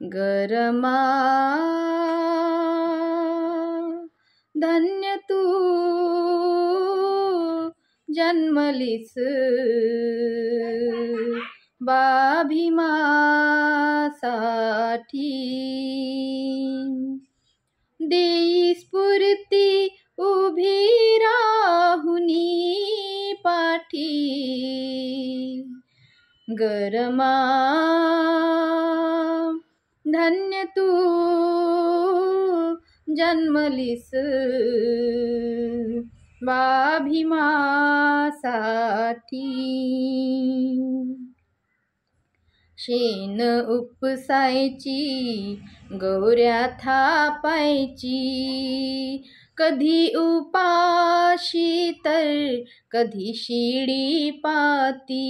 गरमा धन्य तू जन्मलीस बाभीमासाठी। देई स्फूर्ती उभी राहुनी पाठी। गरमा धन्य तू जन्मलीस बाभीमासाठी। शेण उपसायची गौऱ्या थापायची, कधी उपाशी तर कधी शिडी पाती।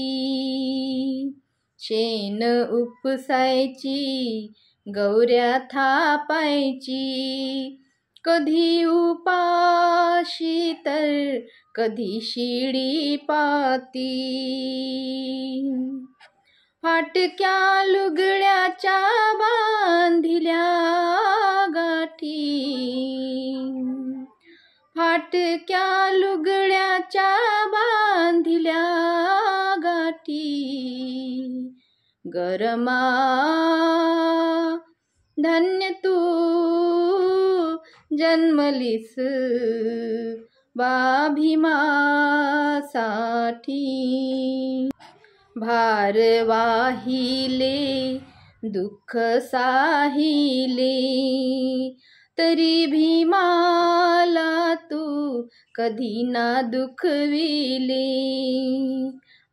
शेण उपसायची गौऱ्या थापायची, कधी उपाशी तर कधी शिडी पाती। फाटक्या लुगड्याच्या बांधिल्या गाठी, फाटक्या लुगड्याच्या बांधिल्या गाठी। गरमा धन्य तू जन्मलीस बाभीमासाठी। भार वाहिले दुःख साहिले, तरी भीमाला तू कधी ना दुखविले।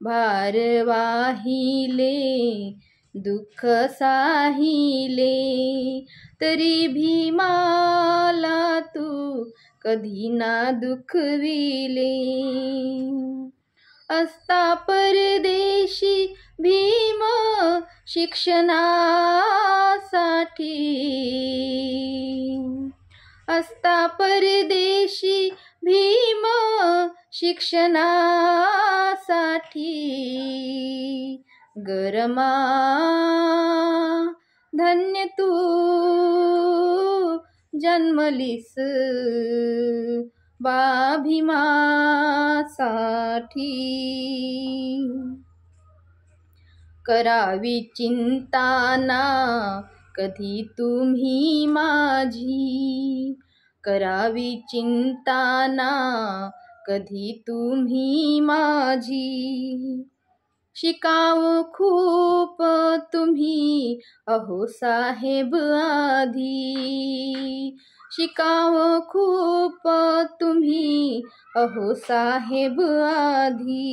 भार वाहिले दुःख साहिले, तरी भीमाला तू कधी ना दुखविले। असता परदेशी भीम शिक्षणासाठी, असता परदेशी भीम शिक्षणासाठी। गरमा धन्य तू जन्मलीस बाभीमासाठी। करावी चिंता ना कधी तुम्ही माझी, करावी चिंता ना कधी तुम्ही माझी। शिकाव खूप तुम्ही अहो साहेब आधी, शिकाव खूप तुम्ही अहो साहेब आधी।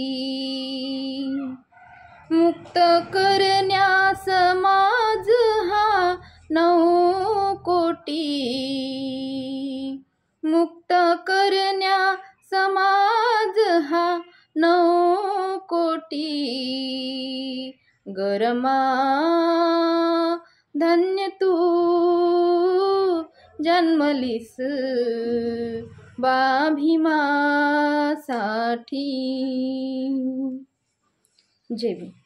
मुक्त करण्यास माझ हा 9 कोटी, मुक्त करण्या समाज हा 9 कोटी। गरमा धन्य तू जन्मलीस बाभीमासाठी। जय भीम।